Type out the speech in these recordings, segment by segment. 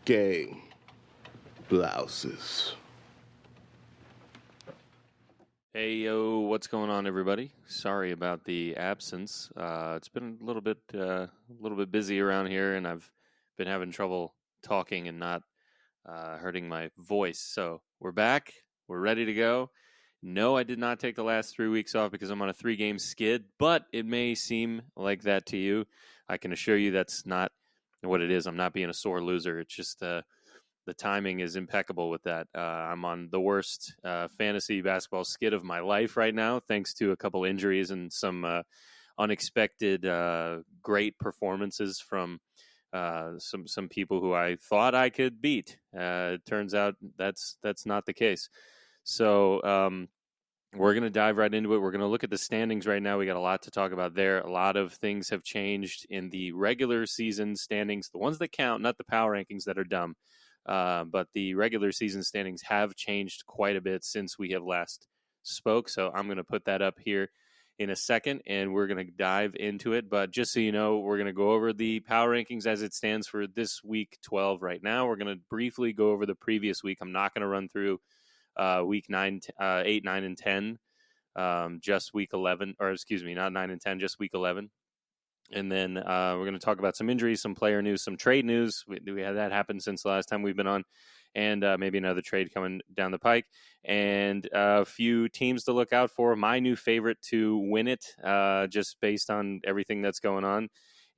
Gang. Blouses. Hey, yo, what's going on, everybody? Sorry about the absence. It's been a little bit busy around here, and I've been having trouble talking and not hurting my voice. So we're back. We're ready to go. No, I did not take the last 3 weeks off because I'm on a 3-game skid, but it may seem like that to you. I can assure you that's not what it is. I'm not being a sore loser. It's just the timing is impeccable with that. I'm on the worst fantasy basketball skid of my life right now, thanks to a couple injuries and some unexpected great performances from some people who I thought I could beat. It turns out that's not the case. So we're going to dive right into it. We're going to look at the standings right now. We got a lot to talk about there. A lot of things have changed in the regular season standings, the ones that count, not the power rankings that are dumb. But the regular season standings have changed quite a bit since we have last spoke. So I'm going to put that up here in a second, and we're going to dive into it. But just so you know, we're going to go over the power rankings as it stands for this week 12 right now. We're going to briefly go over the previous week. I'm not going to run through week 8, 9, and 10, just week 11, or excuse me, not 9 and 10, just week 11. And then we're going to talk about some injuries, some player news, some trade news. We had that happen since the last time we've been on, and maybe another trade coming down the pike, and a few teams to look out for. My new favorite to win it, just based on everything that's going on,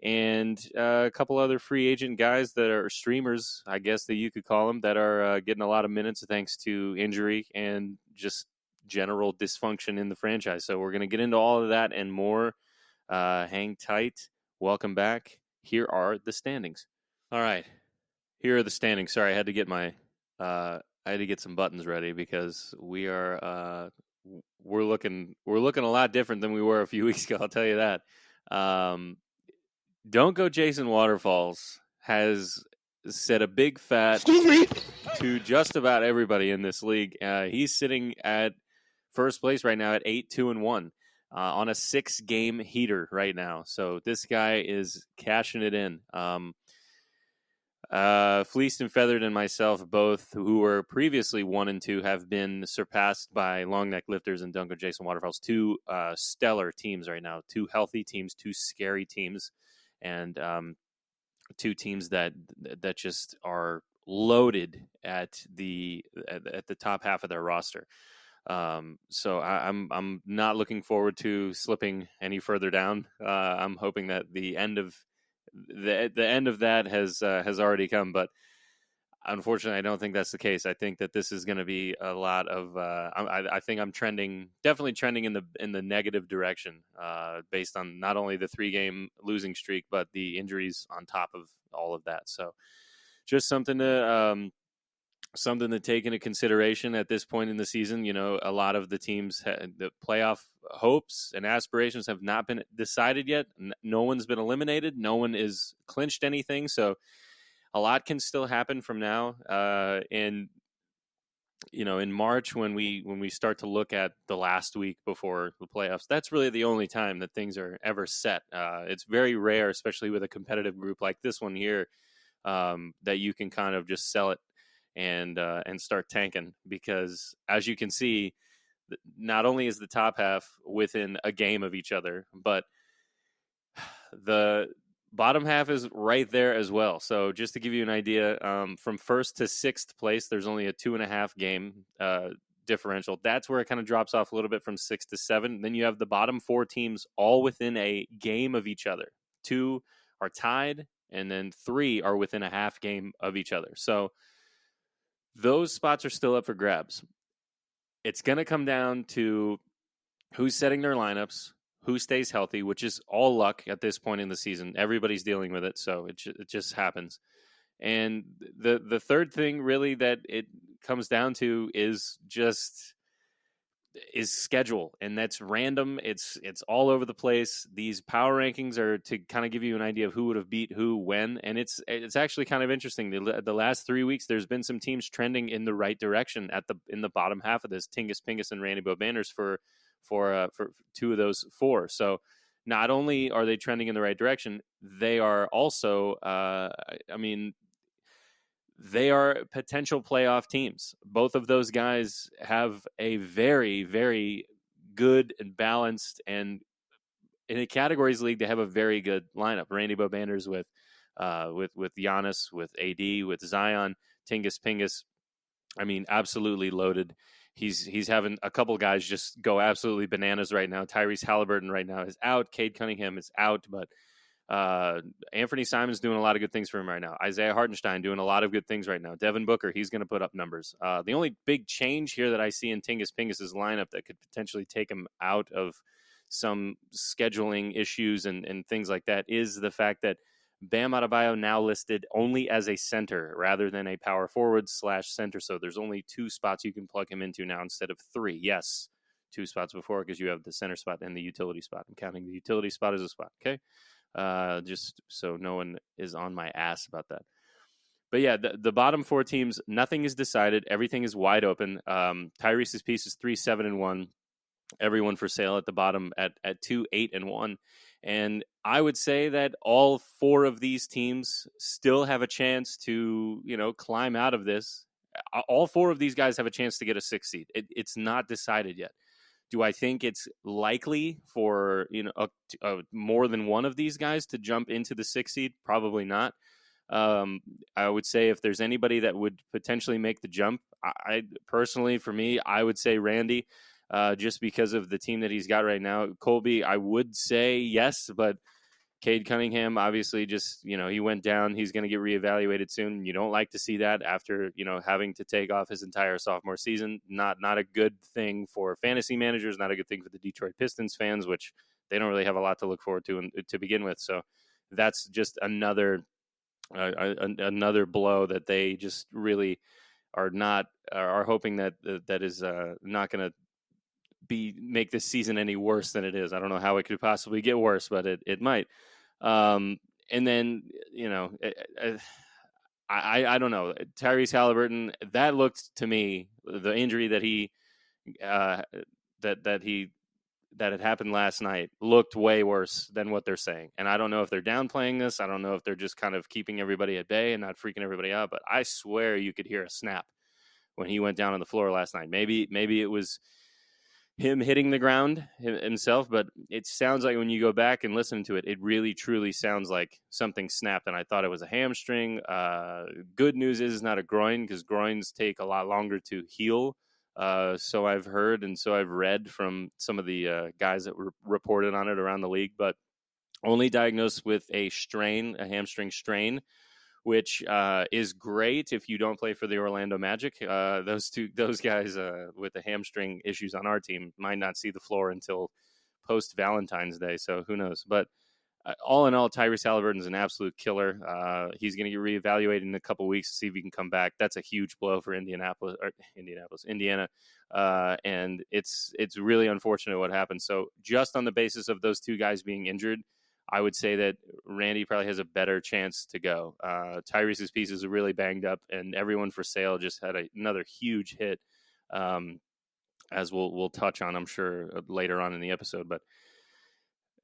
and a couple other free agent guys that are streamers, I guess that you could call them, that are getting a lot of minutes thanks to injury and just general dysfunction in the franchise. So we're going to get into all of that and more. Hang tight. Welcome back. Here are the standings. All right. Here are the standings. Sorry, I had to get some buttons ready because we're looking a lot different than we were a few weeks ago. I'll tell you that. Don't Go Jason Waterfalls has said a big fat Excuse me. to just about everybody in this league. He's sitting at first place right now at 8-2-1. On a 6-game heater right now. So this guy is cashing it in. Fleeced and Feathered and myself, both who were previously 1 and 2, have been surpassed by Long Neck Lifters and Dunko Jason Waterfalls. 2 stellar teams right now. 2 healthy teams, 2 scary teams, and 2 teams that just are loaded at the top half of their roster. So I'm not looking forward to slipping any further down. I'm hoping that the end of that has already come, but unfortunately, I don't think that's the case. I think that this is going to be a lot of. I think I'm definitely trending in the negative direction, based on not only the 3-game losing streak, but the injuries on top of all of that. So, just something to take into consideration at this point in the season. You know, a lot of the teams, the playoff hopes and aspirations have not been decided yet. No one's been eliminated. No one is clinched anything. So a lot can still happen from now. And in March, when we start to look at the last week before the playoffs, that's really the only time that things are ever set. It's very rare, especially with a competitive group like this one here, that you can kind of just sell it and start tanking, because as you can see, not only is the top half within a game of each other, but the bottom half is right there as well. So just to give you an idea, from first to sixth place, there's only a 2.5 game differential. That's where it kind of drops off a little bit from 6 to 7. Then you have the bottom 4 teams all within a game of each other. 2 are tied, and then 3 are within a half game of each other. So those spots are still up for grabs. It's going to come down to who's setting their lineups, who stays healthy, which is all luck at this point in the season. Everybody's dealing with it, so it just happens. And the third thing really that it comes down to is schedule, and that's random. It's all over the place. These power rankings are to kind of give you an idea of who would have beat who when, and it's actually kind of interesting. The last 3 weeks, there's been some teams trending in the right direction in the bottom half of this. Tingus Pingus and Randy Bo Banners for 2 of those 4. So not only are they trending in the right direction, they are also, they are potential playoff teams. Both of those guys have a very, very good and balanced, and in a categories league, they have a very good lineup. Randy Bobanders with Giannis, with AD, with Zion, Tingus Pingus. I mean, absolutely loaded. He's having a couple guys just go absolutely bananas right now. Tyrese Halliburton right now is out. Cade Cunningham is out, but Anthony Simon's doing a lot of good things for him right now. Isaiah Hartenstein doing a lot of good things right now. Devin Booker, he's going to put up numbers. The only big change here that I see in Tingus Pingus's lineup that could potentially take him out of some scheduling issues and things like that is the fact that Bam Adebayo now listed only as a center rather than a power forward / center. So there's only 2 spots you can plug him into now instead of 3. Yes, 2 spots before because you have the center spot and the utility spot. I'm counting the utility spot as a spot. Okay. Just so no one is on my ass about that. But yeah, the bottom 4 teams, nothing is decided. Everything is wide open. Tyrese's piece is 3-7-1. Everyone for sale at the bottom at 2-8-1. And I would say that all 4 of these teams still have a chance to, climb out of this. All 4 of these guys have a chance to get a 6th seed. It's not decided yet. Do I think it's likely for more than one of these guys to jump into the 6th seed? Probably not. I would say if there's anybody that would potentially make the jump, I personally, for me, I would say Randy, just because of the team that he's got right now. Colby, I would say yes, but Cade Cunningham, obviously, just, he went down. He's going to get reevaluated soon. You don't like to see that after, having to take off his entire sophomore season. Not a good thing for fantasy managers, not a good thing for the Detroit Pistons fans, which they don't really have a lot to look forward to begin with. So that's just another blow that they just really are hoping that is not going to make this season any worse than it is. I don't know how it could possibly get worse, but it might. And then, I don't know. Tyrese Halliburton, that looked to me, the injury that he that had happened last night looked way worse than what they're saying. And I don't know if they're downplaying this. I don't know if they're just kind of keeping everybody at bay and not freaking everybody out. But I swear you could hear a snap when he went down on the floor last night. Maybe it was him hitting the ground himself, but it sounds like when you go back and listen to it, it really truly sounds like something snapped, and I thought it was a hamstring. Good news is it's not a groin, because groins take a lot longer to heal. So I've heard, and so I've read from some of the guys that reported on it around the league, but only diagnosed with a hamstring strain, which is great if you don't play for the Orlando Magic. Those guys with the hamstring issues on our team might not see the floor until post Valentine's Day. So who knows? But all in all, Tyrese Halliburton's an absolute killer. He's going to get reevaluated in a couple weeks to see if he can come back. That's a huge blow for Indiana, and it's really unfortunate what happened. So just on the basis of those 2 guys being injured, I would say that Randy probably has a better chance to go. Tyrese's pieces are really banged up, and everyone for sale just had another huge hit, as we'll touch on, I'm sure, later on in the episode. But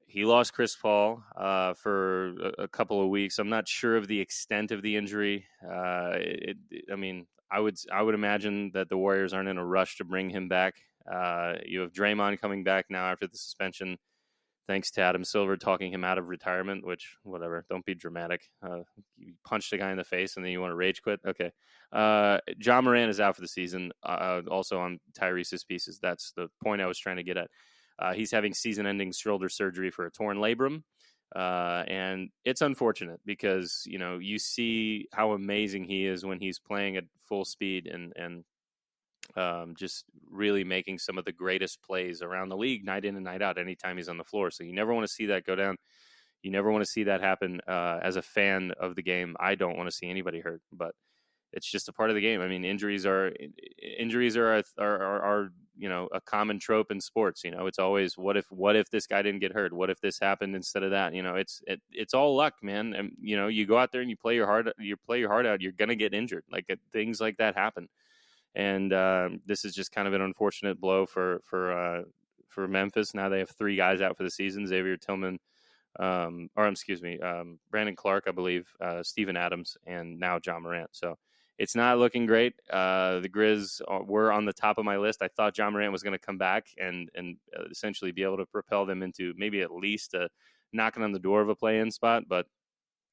he lost Chris Paul for a couple of weeks. I'm not sure of the extent of the injury. I would imagine that the Warriors aren't in a rush to bring him back. You have Draymond coming back now after the suspension, thanks to Adam Silver talking him out of retirement, which, whatever, don't be dramatic. You punched a guy in the face and then you want to rage quit? Okay. John Moran is out for the season, also on Tyrese's pieces. That's the point I was trying to get at. He's having season-ending shoulder surgery for a torn labrum, and it's unfortunate because, you see how amazing he is when he's playing at full speed and just really making some of the greatest plays around the league night in and night out anytime he's on the floor. So you never want to see that go down. You never want to see that happen. As a fan of the game, I don't want to see anybody hurt, but it's just a part of the game. I mean, injuries are a common trope in sports. It's always, what if this guy didn't get hurt? What if this happened instead of that? It's all luck, man. And you go out there and you play your heart out. You're gonna get injured. Things like that happen. And this is just kind of an unfortunate blow for Memphis. Now they have 3 guys out for the season: Xavier Tillman, Brandon Clark, I believe, Steven Adams, and now John Morant. So it's not looking great. The Grizz were on the top of my list. I thought John Morant was going to come back and essentially be able to propel them into maybe at least a knocking on the door of a play-in spot. But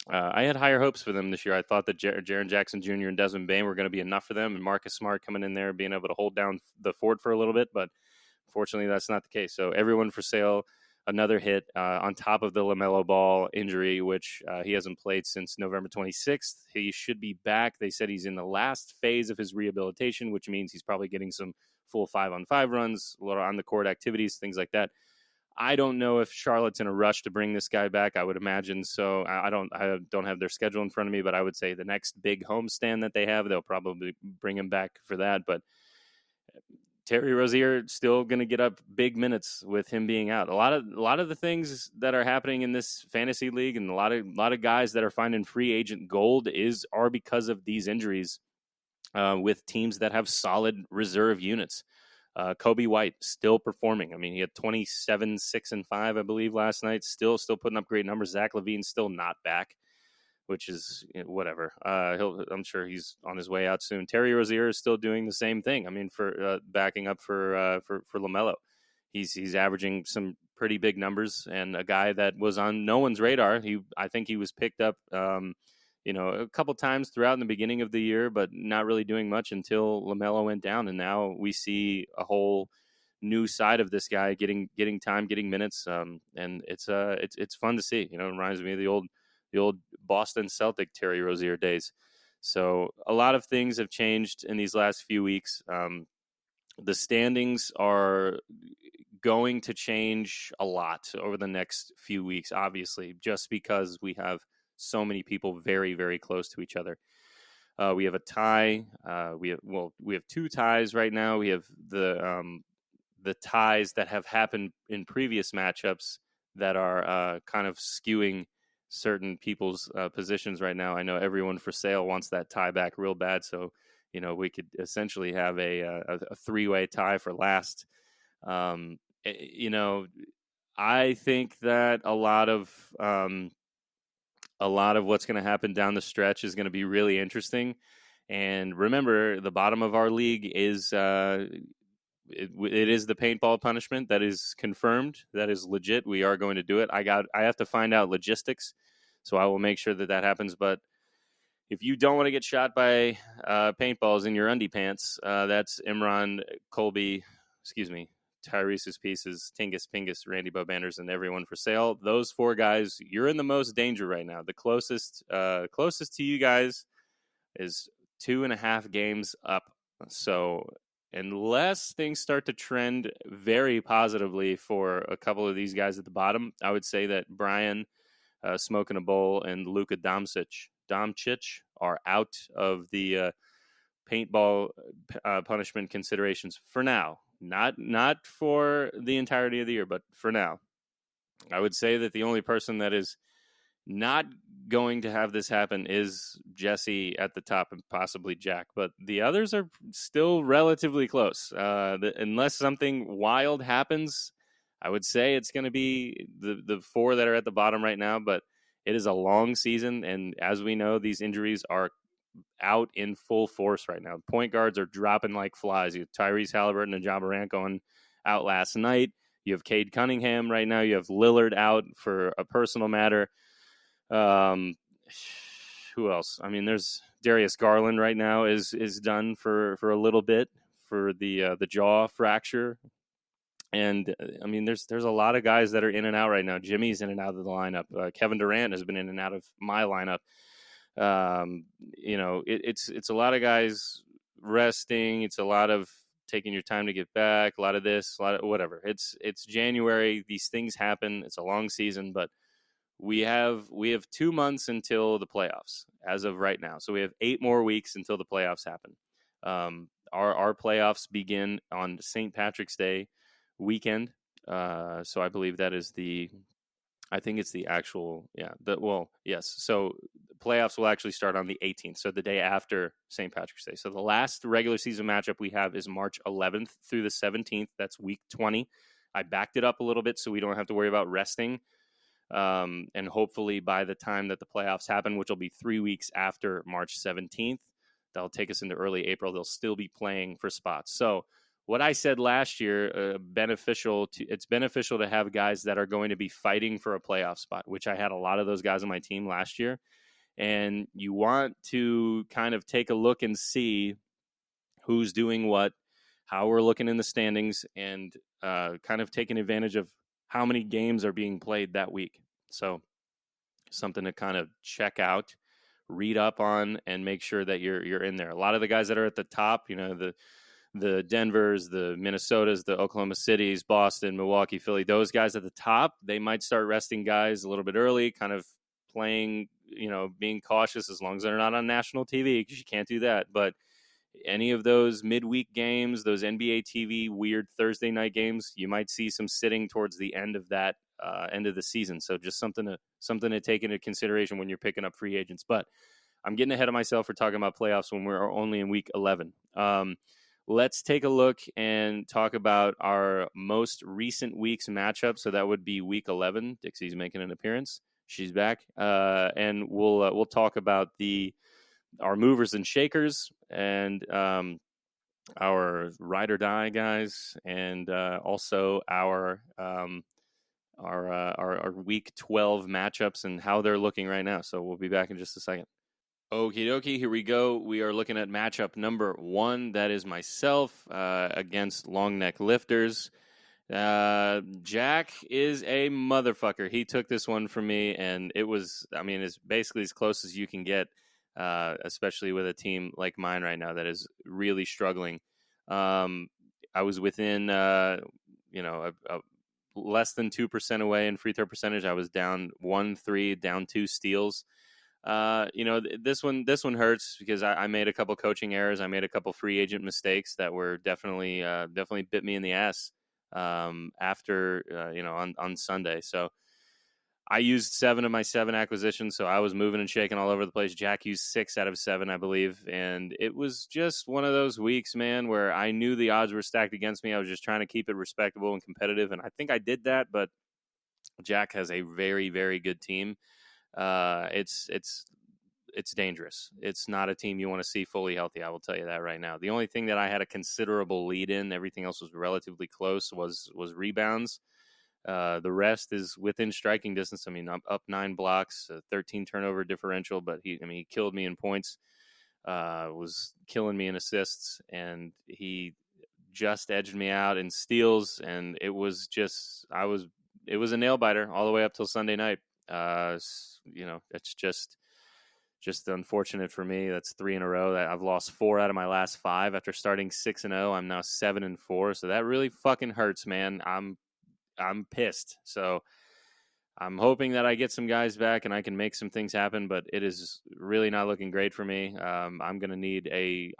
I had higher hopes for them this year. I thought that Jaren Jackson Jr. and Desmond Bane were going to be enough for them, and Marcus Smart coming in there being able to hold down the fort for a little bit. But fortunately, that's not the case. So everyone for sale. Another hit on top of the LaMelo Ball injury, which he hasn't played since November 26th. He should be back. They said he's in the last phase of his rehabilitation, which means he's probably getting some full 5-on-5 runs, a lot of on-the-court activities, things like that. I don't know if Charlotte's in a rush to bring this guy back. I would imagine so. I don't have their schedule in front of me, but I would say the next big homestand that they have, they'll probably bring him back for that. But Terry Rozier still going to get up big minutes with him being out. A lot of the things that are happening in this fantasy league, and a lot of guys that are finding free agent gold are because of these injuries with teams that have solid reserve units. Kobe White still performing. I mean, he had 27, 6 and 5, I believe, last night. Still putting up great numbers. Zach LaVine's still not back, which is whatever. I'm sure he's on his way out soon. Terry Rozier is still doing the same thing. I mean, for backing up for LaMelo, he's averaging some pretty big numbers, and a guy that was on no one's radar. I think he was picked up, a couple times throughout in the beginning of the year, but not really doing much until LaMelo went down, and now we see a whole new side of this guy getting time, getting minutes, and it's fun to see. It reminds me of the old Boston Celtic Terry Rozier days. So a lot of things have changed in these last few weeks. The standings are going to change a lot over the next few weeks, obviously, just because we have so many people very, very close to each other. We have a tie. We have two ties right now. We have the ties that have happened in previous matchups that are kind of skewing certain people's positions right now. I know everyone for sale wants that tie back real bad, so we could essentially have a three-way tie for last. I think that a lot of what's going to happen down the stretch is going to be really interesting. And remember, the bottom of our league is it is the paintball punishment that is confirmed. That is legit. We are going to do it. I have to find out logistics, so I will make sure that happens. But if you don't want to get shot by paintballs in your undie pants, that's Imran, Colby, Tyrese's Pieces, Tingus Pingus, Randy Bobanders, and everyone for sale. Those four guys, you're in the most danger right now. The closest to you guys is 2.5 games up. So unless things start to trend very positively for a couple of these guys at the bottom, I would say that Brian, Smoking a Bowl, and Luka Doncic are out of the paintball punishment considerations for now. Not for the entirety of the year, but for now. I would say that the only person that is not going to have this happen is Jesse at the top and possibly Jack, but the others are still relatively close. Unless something wild happens, I would say it's going to be the four that are at the bottom right now, but it is a long season, and as we know, these injuries are out in full force right now. Point guards are dropping like flies. You have Tyrese Halliburton and Ja Morant going out last night. You have Cade Cunningham right now. You have Lillard out for a personal matter. Who else? I mean, there's Darius Garland right now is done for a little bit for the jaw fracture. And I mean, there's a lot of guys that are in and out right now. Jimmy's in and out of the lineup. Kevin Durant has been in and out of my lineup. It's a lot of guys resting. It's a lot of taking your time to get back. A lot of this, a lot of whatever. It's January. These things happen. It's a long season, but we have 2 months until the playoffs as of right now. So we have 8 more weeks until the playoffs happen. Our playoffs begin on St. Patrick's Day weekend. So I believe that is I think it's the actual, yes. So playoffs will actually start on the 18th, so the day after St. Patrick's Day. So the last regular season matchup we have is March 11th through the 17th. That's week 20. I backed it up a little bit so we don't have to worry about resting. And hopefully by the time that the playoffs happen, which will be 3 weeks after March 17th, That'll take us into early April. They'll still be playing for spots. So what I said last year, it's beneficial to have guys that are going to be fighting for a playoff spot, which I had a lot of those guys on my team last year. And you want to kind of take a look and see who's doing what, how we're looking in the standings, and kind of taking advantage of how many games are being played that week. So something to kind of check out, read up on, and make sure that you're in there. A lot of the guys that are at the top, the Denvers, the Minnesotas, the Oklahoma Cities, Boston, Milwaukee, Philly, those guys at the top, they might start resting guys a little bit early, kind of playing, being cautious as long as they're not on national TV, because you can't do that. But any of those midweek games, those NBA TV weird Thursday night games, you might see some sitting towards the end of that end of the season. So just something to take into consideration when you're picking up free agents. But I'm getting ahead of myself for talking about playoffs when we're only in week 11. Let's take a look and talk about our most recent week's matchup. So that would be week 11. Dixie's making an appearance. She's back. And we'll talk about our movers and shakers and our ride or die guys, and also our week 12 matchups and how they're looking right now. So we'll be back in just a second. Okie dokie, here we go. We are looking at matchup number 1. That is myself against long neck lifters. Jack is a motherfucker. He took this one from me, and it's basically as close as you can get, especially with a team like mine right now that is really struggling. I was within, less than 2% away in free throw percentage. I was down 1-3, down 2 steals. This one hurts because I made a couple coaching errors. I made a couple free agent mistakes that were definitely bit me in the ass after on Sunday. So I used 7 of my 7 acquisitions, so I was moving and shaking all over the place. Jack used 6 out of 7, I believe, and it was just one of those weeks, man, where I knew the odds were stacked against me. I was just trying to keep it respectable and competitive, and I think I did that, but Jack has a very, very good team. It's dangerous. It's not a team you want to see fully healthy. I will tell you that right now. The only thing that I had a considerable lead in, everything else was relatively close, was rebounds. The rest is within striking distance. I mean, I'm up 9 blocks, 13 turnover differential, but he killed me in points, was killing me in assists, and he just edged me out in steals, and it was a nail biter all the way up till Sunday night. It's just unfortunate for me. That's 3 in a row. That I've lost 4 out of my last 5 after starting 6-0. I'm now 7-4. So that really fucking hurts, man. I'm pissed. So I'm hoping that I get some guys back and I can make some things happen, but it is really not looking great for me. I'm gonna need a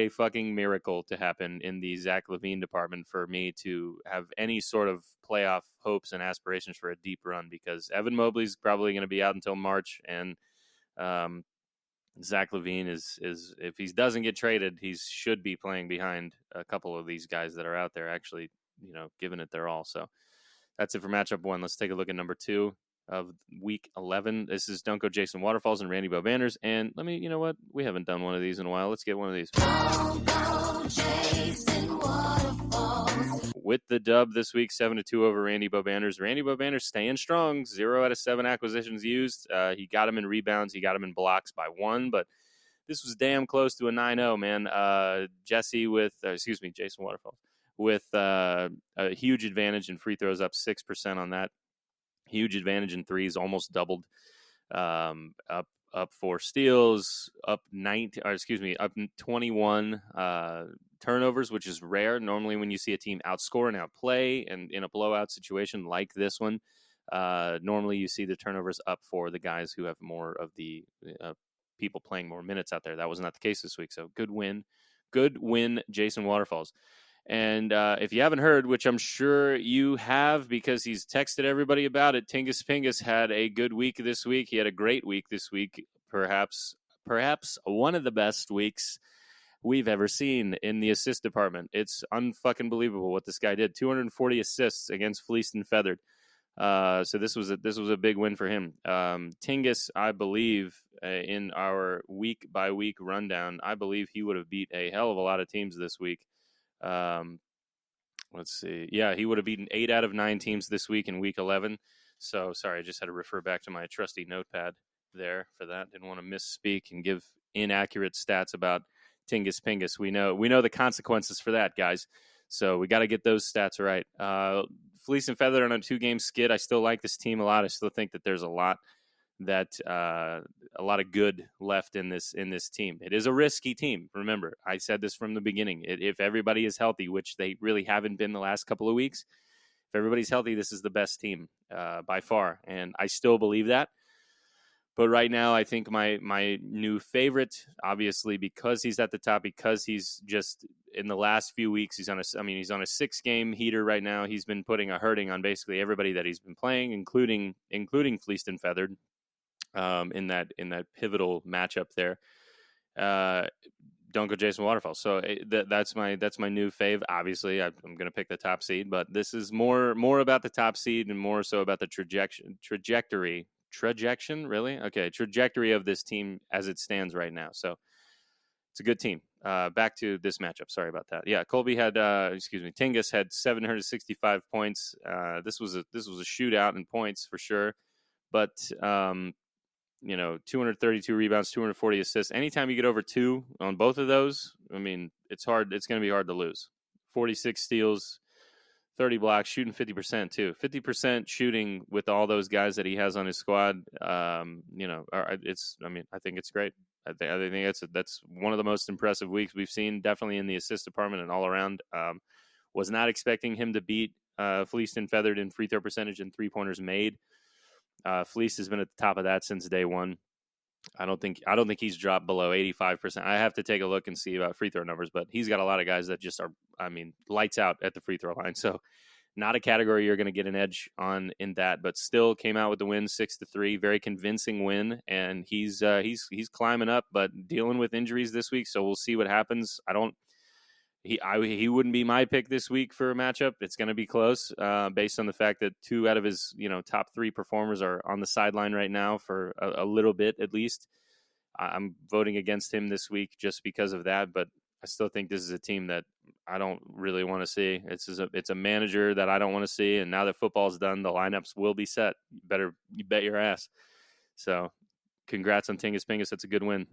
fucking miracle to happen in the Zach LaVine department for me to have any sort of playoff hopes and aspirations for a deep run, because Evan Mobley's probably going to be out until March, and Zach LaVine is if he doesn't get traded, he should be playing behind a couple of these guys that are out there actually, giving it their all. So that's it for matchup 1. Let's take a look at number 2 of week 11. This is Dunko Jason Waterfalls and Randy Bobanders. And we haven't done one of these in a while. Let's get one of these. Dunko Jason Waterfalls. With the dub this week, 7-2 over Randy Bobanders. Randy Bobanders staying strong. 0 out of 7 acquisitions used. He got him in rebounds. He got him in blocks by 1, but this was damn close to a 9-0, man. Jason Waterfalls with a huge advantage in free throws, up 6% on that. Huge advantage in threes, almost doubled. Up 4 steals, up 21 turnovers, which is rare. Normally, when you see a team outscore and outplay, and in a blowout situation like this one, normally you see the turnovers up for the guys who have more of the people playing more minutes out there. That was not the case this week. So good win, Jason Waterfalls. And if you haven't heard, which I'm sure you have because he's texted everybody about it, Tingus Pingus had a good week this week. He had a great week this week, perhaps one of the best weeks we've ever seen in the assist department. It's unfucking believable what this guy did. 240 assists against Fleeced and Feathered. So this was a big win for him. Tingus, I believe, in our week by week rundown, I believe he would have beat a hell of a lot of teams this week. Let's see. Yeah, he would have beaten 8 out of 9 teams this week in week 11. So sorry, I just had to refer back to my trusty notepad there for that. Didn't want to misspeak and give inaccurate stats about Tingus Pingus. We know the consequences for that, guys. So we got to get those stats right. Fleece and Feather on a 2-game skid. I still like this team a lot. I still think that there's a lot of good left in this team. It is a risky team. Remember, I said this from the beginning. If everybody is healthy, which they really haven't been the last couple of weeks, if everybody's healthy, this is the best team by far, and I still believe that. But right now, I think my new favorite, obviously, because he's at the top, because he's just in the last few weeks, he's on a 6-game heater right now. He's been putting a hurting on basically everybody that he's been playing, including Fleeced and Feathered. In that pivotal matchup there. Don't go Jason Waterfall. So that's my new fave. Obviously, I'm going to pick the top seed, but this is more about the top seed and more so about the trajectory. Really? Okay, trajectory of this team as it stands right now. So it's a good team. Back to this matchup. Sorry about that. Yeah, Colby had, Tingus had 765 points. This was a shootout in points for sure, but 232 rebounds, 240 assists. Anytime you get over 2 on both of those, I mean, it's hard. It's going to be hard to lose. 46 steals, 30 blocks, shooting 50% too. 50% shooting with all those guys that he has on his squad. I think it's great. I think that's one of the most impressive weeks we've seen, definitely in the assist department and all around. Was not expecting him to beat Fleeced and Feathered in free throw percentage and 3-pointers made. Fleece has been at the top of that since day one. I don't think he's dropped below 85%. I have to take a look and see about free throw numbers, but he's got a lot of guys that just are, lights out at the free throw line. So not a category you're going to get an edge on in that, but still came out with the win 6-3, very convincing win. And he's climbing up, but dealing with injuries this week. So we'll see what happens. He wouldn't be my pick this week for a matchup. It's going to be close based on the fact that 2 out of his top 3 performers are on the sideline right now for a little bit at least. I'm voting against him this week just because of that, but I still think this is a team that I don't really want to see. It's a manager that I don't want to see, and now that football's done, the lineups will be set. You bet your ass. So congrats on Tingus Pingus. That's a good win.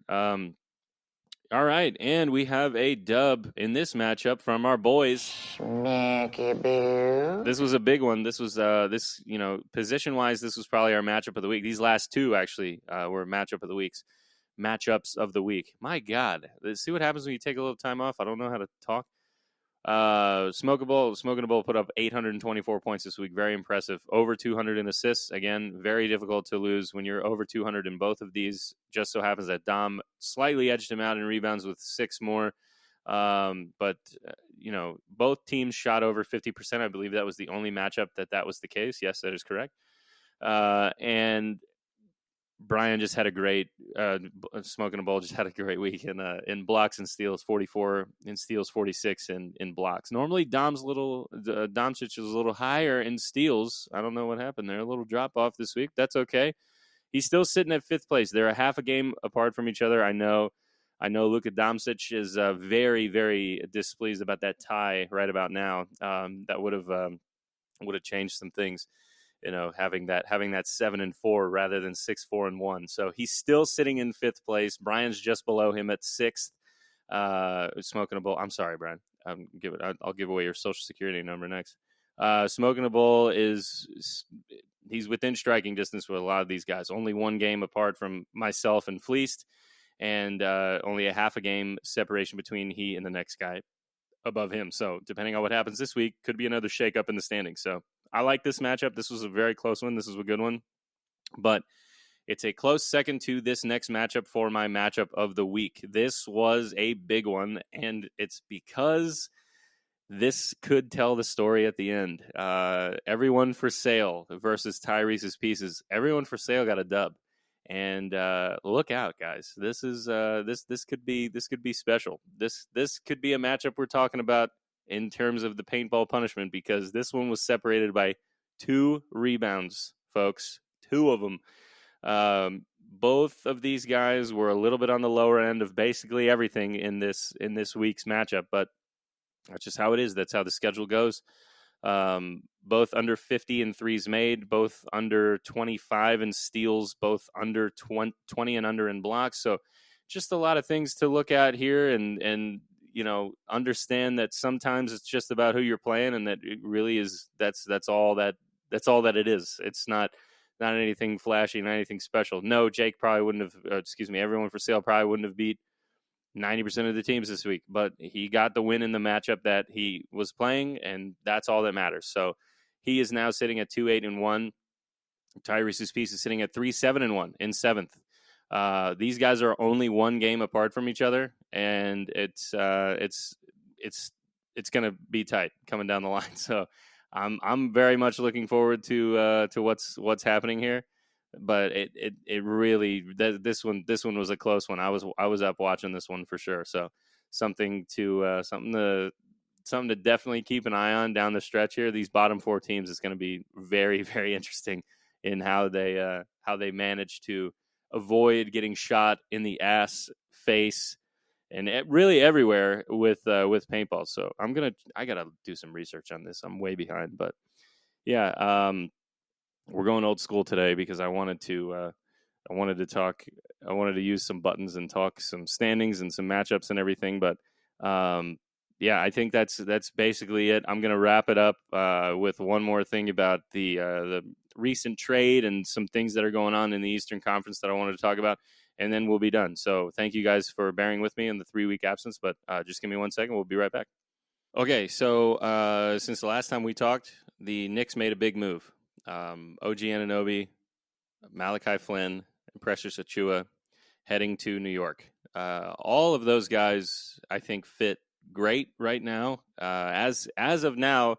All right, and we have a dub in this matchup from our boys. Sneaky Boo. This was a big one. This was position-wise, this was probably our matchup of the week. These last 2 actually were matchups of the week. My God, see what happens when you take a little time off. I don't know how to talk. Smoking Bull put up 824 points this week. Very impressive. Over 200 in assists. Again, very difficult to lose when you're over 200 in both of these. Just so happens that Dom slightly edged him out in rebounds with 6 more. But both teams shot over 50%. I believe that was the only matchup that was the case. Yes, that is correct. And Brian just had a great Smoking a Bowl just had a great week in blocks and steals, 44 in steals, 46 in blocks. Normally Domcic is a little higher in steals. I don't know what happened there. A little drop off this week. That's okay. He's still sitting at 5th place. They're a half a game apart from each other. I know Luka Domcic is very, very displeased about that tie right about now. That would have changed some things. Having that 7-4 rather than 6-4-1. So he's still sitting in 5th place. Brian's just below him at 6th. Smoking a Bowl. I'm sorry, Brian. I'll give away your social security number next. Smoking a Bowl he's within striking distance with a lot of these guys. Only 1 game apart from myself and Fleeced, and only a half a game separation between he and the next guy above him. So depending on what happens this week, could be another shakeup in the standings. So I like this matchup. This was a very close one. This was a good one. But it's a close second to this next matchup for my matchup of the week. This was a big one, and it's because this could tell the story at the end. Everyone for Sale versus Tyrese's Pieces. Everyone for Sale got a dub. And look out, guys. This is this could be special. This could be a matchup we're talking about in terms of the paintball punishment, because this one was separated by 2 rebounds, folks. 2 of them. Both of these guys were a little bit on the lower end of basically everything in this week's matchup, but that's just how it is. That's how the schedule goes. Both under 50 in threes made, both under 25 in steals, both under 20 and under in blocks. So just a lot of things to look at here, and understand that sometimes it's just about who you're playing, and that it really is that's all that it is. It's not anything flashy, not anything special. No, Jake probably wouldn't have, everyone for sale probably wouldn't have beat 90% of the teams this week, but he got the win in the matchup that he was playing, and that's all that matters. So he is now sitting at 2-8-1. Tyrese's piece is sitting at 3-7-1 in 7th. These guys are only 1 game apart from each other, and it's going to be tight coming down the line. So I'm very much looking forward to what's happening here. But it really, this one was a close one. I was up watching this one for sure. So something to definitely keep an eye on down the stretch here. These bottom 4 teams is going to be very, very interesting in how they manage to avoid getting shot in the ass, face, and really everywhere with paintball. So I gotta do some research on this. I'm way behind, but yeah, we're going old school today because I wanted to use some buttons and talk some standings and some matchups and everything. But yeah, I think that's basically it. I'm gonna wrap it up with one more thing about the recent trade and some things that are going on in the Eastern Conference that I wanted to talk about, and then we'll be done. So thank you guys for bearing with me in the 3-week absence, but just give me 1 second. We'll be right back. Okay, so since the last time we talked, the Knicks made a big move. OG Anunoby, Malachi Flynn, and Precious Achiuwa heading to New York. All of those guys, I think, fit great right now. As of now,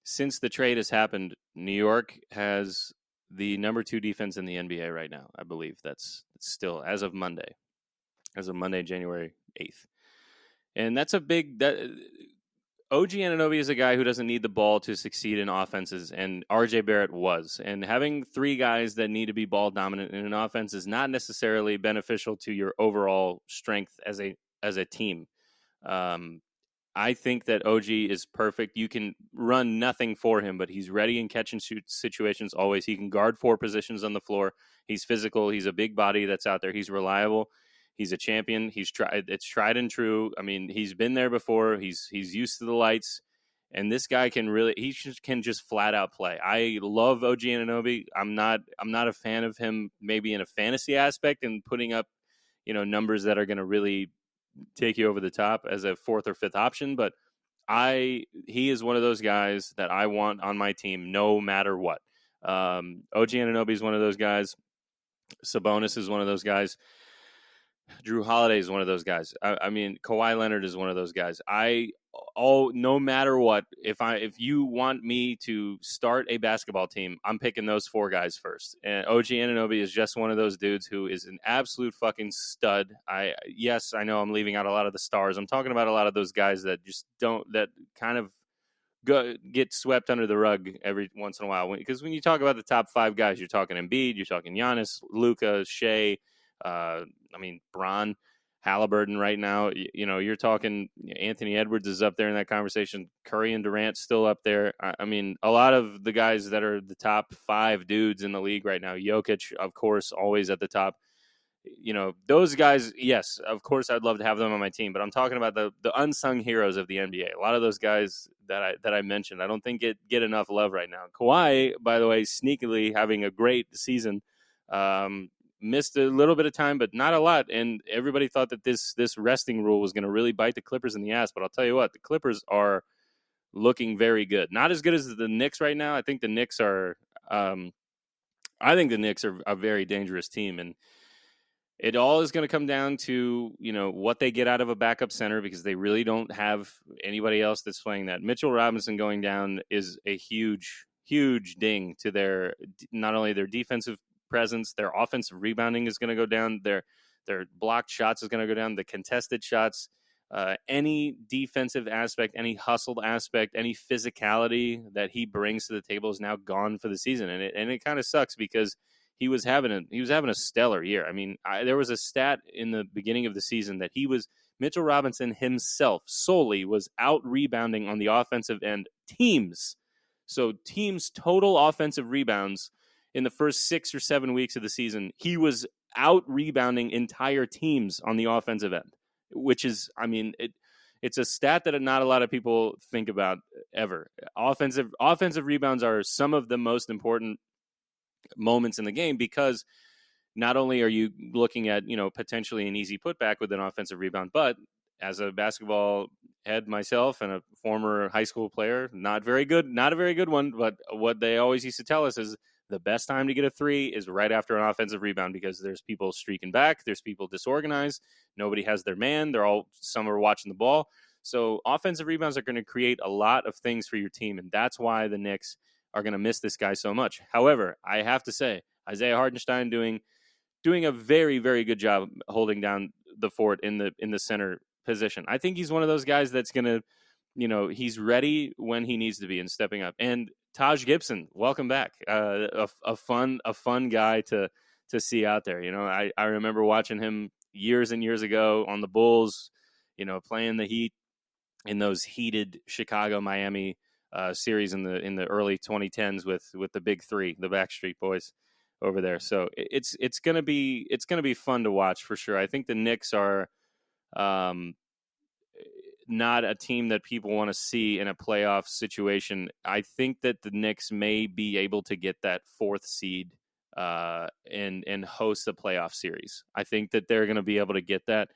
since the trade has happened, New York has the number 2 defense in the NBA right now. I believe that's still as of Monday, January 8th. And that's a big... OG Anunoby is a guy who doesn't need the ball to succeed in offenses, and RJ Barrett was. And having 3 guys that need to be ball dominant in an offense is not necessarily beneficial to your overall strength as a team. I think that OG is perfect. You can run nothing for him, but he's ready in catch and shoot situations always. He can guard 4 positions on the floor. He's physical. He's a big body that's out there. He's reliable. He's a champion. It's tried and true. I mean, he's been there before. He's used to the lights, and this guy can just flat out play. I love OG Anunoby. I'm not a fan of him maybe in a fantasy aspect and putting up, numbers that are going to really take you over the top as a 4th or 5th option, but he is one of those guys that I want on my team no matter what. OG Anunoby is one of those guys. Sabonis is one of those guys. Drew Holiday is one of those guys. I mean, Kawhi Leonard is one of those guys. No matter what, if you want me to start a basketball team, I'm picking those 4 guys first. And OG Anunoby is just one of those dudes who is an absolute fucking stud. Yes, I know I'm leaving out a lot of the stars. I'm talking about a lot of those guys that just that kind of get swept under the rug every once in a while. Because when you talk about the top 5 guys, you're talking Embiid, you're talking Giannis, Luka, Shea, Bron, Halliburton right now. You're talking Anthony Edwards is up there in that conversation. Curry and Durant still up there. I mean, a lot of the guys that are the top 5 dudes in the league right now. Jokic, of course, always at the top. Those guys, yes, of course, I'd love to have them on my team. But I'm talking about the unsung heroes of the NBA. A lot of those guys that I mentioned, I don't think get enough love right now. Kawhi, by the way, sneakily having a great season. Missed a little bit of time, but not a lot. And everybody thought that this resting rule was going to really bite the Clippers in the ass. But I'll tell you what, the Clippers are looking very good. Not as good as the Knicks right now. I think the Knicks are a very dangerous team. And it all is going to come down to, what they get out of a backup center, because they really don't have anybody else that's playing that. Mitchell Robinson going down is a huge, huge ding to not only their defensive presence, their offensive rebounding is going to go down, their blocked shots is going to go down, the contested shots. Any defensive aspect, any hustled aspect, any physicality that he brings to the table is now gone for the season, and it kind of sucks because he was having a stellar year. I mean, there was a stat in the beginning of the season that Mitchell Robinson himself solely was out rebounding on the offensive end teams. So teams' total offensive rebounds in the first 6 or 7 weeks of the season, he was out rebounding entire teams on the offensive end, which is, I mean, it's a stat that not a lot of people think about ever. Offensive rebounds are some of the most important moments in the game because not only are you looking at, potentially an easy putback with an offensive rebound, but as a basketball head myself and a former high school player, not a very good one, but what they always used to tell us is the best time to get a three is right after an offensive rebound because there's people streaking back, there's people disorganized, nobody has their man, some are watching the ball. So offensive rebounds are going to create a lot of things for your team, and that's why the Knicks are going to miss this guy so much. However, I have to say, Isaiah Hartenstein doing a very, very good job holding down the fort in the center position. I think he's one of those guys that's going to, he's ready when he needs to be and stepping up. And Taj Gibson, welcome back. A fun guy to see out there. I remember watching him years and years ago on the Bulls, playing the Heat in those heated Chicago-Miami series in the early 2010s with the big three, the Backstreet Boys over there. So it's gonna be fun to watch for sure. I think the Knicks are not a team that people want to see in a playoff situation. I think that the Knicks may be able to get that fourth seed and host a playoff series. I think that they're going to be able to get that.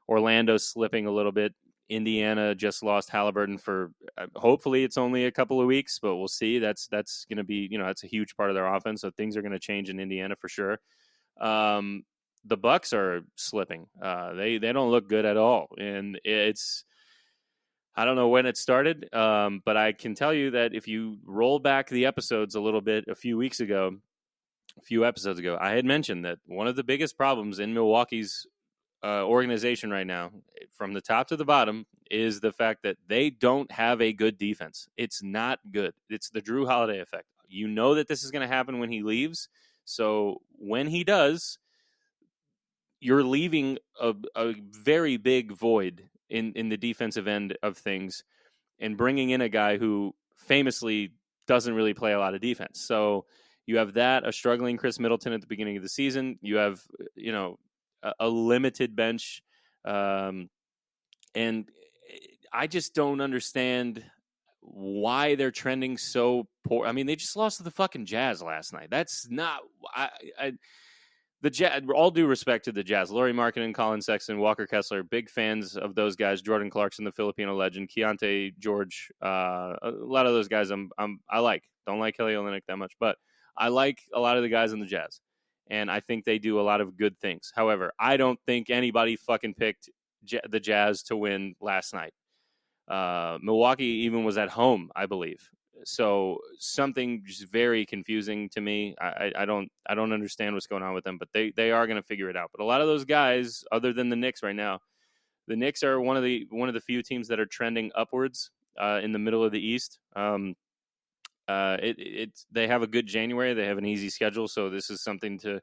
Orlando's slipping a little bit. Indiana just lost Halliburton for hopefully it's only a couple of weeks, but we'll see. That's going to be, that's a huge part of their offense. So things are going to change in Indiana for sure. The Bucks are slipping. They don't look good at all, and I don't know when it started, but I can tell you that if you roll back the episodes a little bit, a few episodes ago, I had mentioned that one of the biggest problems in Milwaukee's organization right now, from the top to the bottom, is the fact that they don't have a good defense. It's not good. It's the Drew Holiday effect. You know that this is going to happen when he leaves. So when he does, you're leaving a very big void in the defensive end of things and bringing in a guy who famously doesn't really play a lot of defense. So you have a struggling Chris Middleton at the beginning of the season. You have, a limited bench. And I just don't understand why they're trending so poor. I mean, they just lost to the fucking Jazz last night. That's not the Jazz. All due respect to the Jazz, Lauri Markkanen, Colin Sexton, Walker Kessler, big fans of those guys. Jordan Clarkson, the Filipino legend, Keontae George, a lot of those guys I like. Don't like Kelly Olynyk that much, but I like a lot of the guys in the Jazz. And I think they do a lot of good things. However, I don't think anybody fucking picked the Jazz to win last night. Milwaukee even was at home, I believe. So something just very confusing to me. I don't understand what's going on with them, but they are going to figure it out. But a lot of those guys, other than the Knicks right now, the Knicks are one of the few teams that are trending upwards in the middle of the East. They have a good January. They have an easy schedule, so this is something to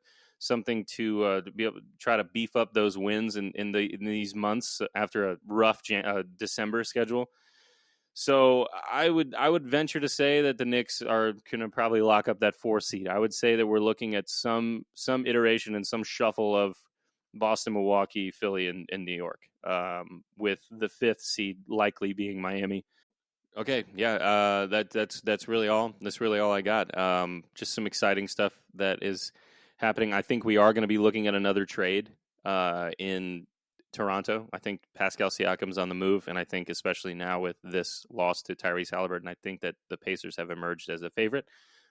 be able to try to beef up those wins in these months after a rough December schedule. So I would venture to say that the Knicks are going to probably lock up that 4 seed. I would say that we're looking at some iteration and some shuffle of Boston, Milwaukee, Philly, and New York, with the 5th seed likely being Miami. Okay, yeah, that's really all. That's really all I got. Just some exciting stuff that is happening. I think we are going to be looking at another trade in Toronto. I think Pascal Siakam's on the move, and I think especially now with this loss to Tyrese Halliburton, I think that the Pacers have emerged as a favorite.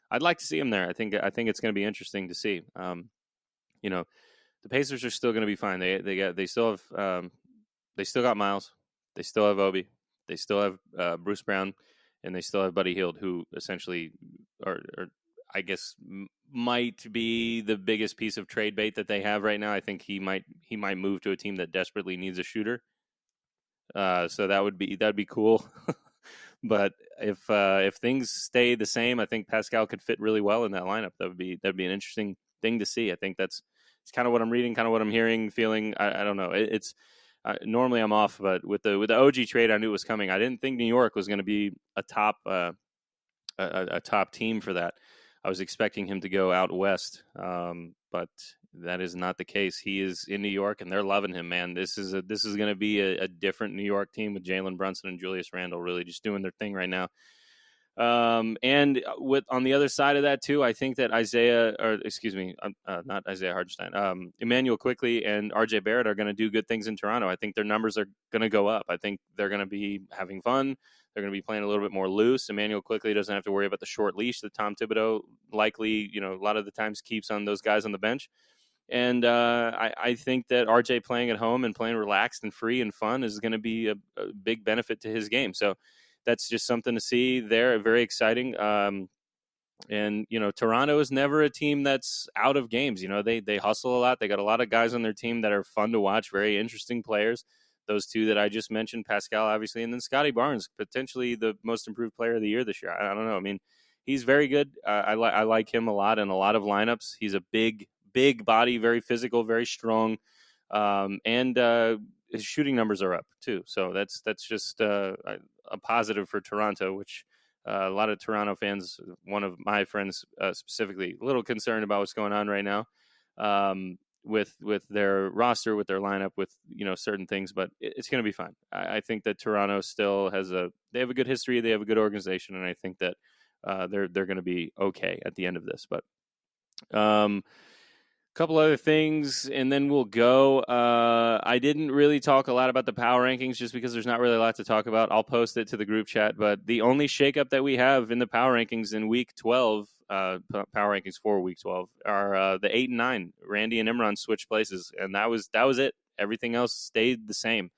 I'd like to see him there. I think it's going to be interesting to see. The Pacers are still going to be fine. They still got Miles. They still have Obi. They still have Bruce Brown, and they still have Buddy Hield, who essentially are I guess might be the biggest piece of trade bait that they have right now. I think he might move to a team that desperately needs a shooter. So that'd be cool. But if things stay the same, I think Pascal could fit really well in that lineup. That'd be an interesting thing to see. I think it's kind of what I'm reading, kind of what I'm hearing, feeling. I don't know. It's normally I'm off, but with the OG trade, I knew it was coming. I didn't think New York was going to be a top team for that. I was expecting him to go out west, but that is not the case. He is in New York, and they're loving him. Man, this is going to be a different New York team with Jalen Brunson and Julius Randle really just doing their thing right now. And with on the other side of that too, I think that not Isaiah Hartenstein, Emmanuel Quickly and RJ Barrett are going to do good things in Toronto. I think their numbers are going to go up. I think they're going to be having fun. They're going to be playing a little bit more loose. Emmanuel Quickly doesn't have to worry about the short leash that Tom Thibodeau likely, a lot of the times keeps on those guys on the bench. And I think that RJ playing at home and playing relaxed and free and fun is going to be a big benefit to his game. So that's just something to see there. Very exciting. And Toronto is never a team that's out of games. They hustle a lot. They got a lot of guys on their team that are fun to watch, very interesting players. Those two that I just mentioned, Pascal, obviously, and then Scotty Barnes, potentially the most improved player of the year this year. I don't know. I mean, he's very good. I like him a lot in a lot of lineups. He's a big body, very physical, very strong, and his shooting numbers are up too. So that's just a positive for Toronto, which a lot of Toronto fans, one of my friends specifically, a little concerned about what's going on right now with their roster, with their lineup, with certain things. But it's going to be fine. I think that Toronto still they have a good history, they have a good organization, and I think that they're going to be okay at the end of this. But couple other things, and then we'll go. I didn't really talk a lot about the power rankings just because there's not really a lot to talk about. I'll post it to the group chat, but the only shakeup that we have in the power rankings in week 12, power rankings for week 12, are the 8 and 9. Randy and Imran switched places, and that was it. Everything else stayed the same.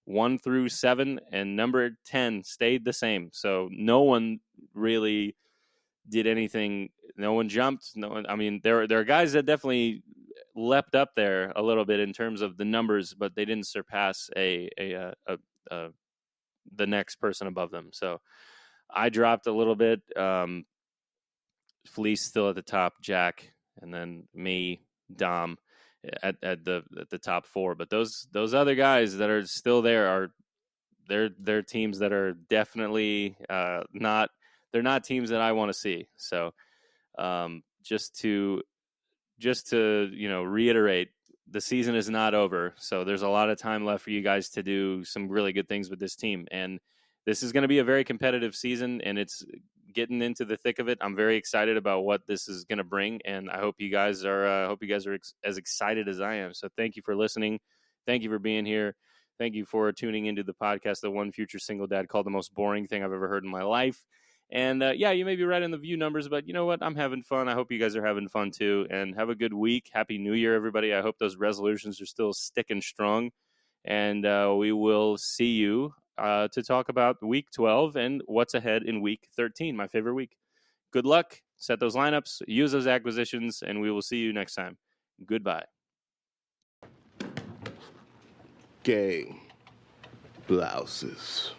1 through 7 and number 10 stayed the same. So no one really did anything. No one jumped. No one. I mean, there are guys that definitely leapt up there a little bit in terms of the numbers, but they didn't surpass the next person above them. So I dropped a little bit. Fleece still at the top, Jack, and then me, Dom, at the top 4. But those other guys that are still there are they're teams that are definitely not. They're not teams that I want to see. So. Just to reiterate, the season is not over, so there's a lot of time left for you guys to do some really good things with this team, and this is going to be a very competitive season, and it's getting into the thick of it. I'm very excited about what this is going to bring, and I hope you guys are as excited as I am. So thank you for listening, thank you for being here, thank you for tuning into the podcast that one future single dad called the most boring thing I've ever heard in my life. And you may be right in the view numbers, but you know what? I'm having fun. I hope you guys are having fun too. And have a good week. Happy New Year, everybody. I hope those resolutions are still sticking strong. And we will see you to talk about week 12 and what's ahead in week 13, my favorite week. Good luck. Set those lineups, use those acquisitions, and we will see you next time. Goodbye. Gang. Blouses.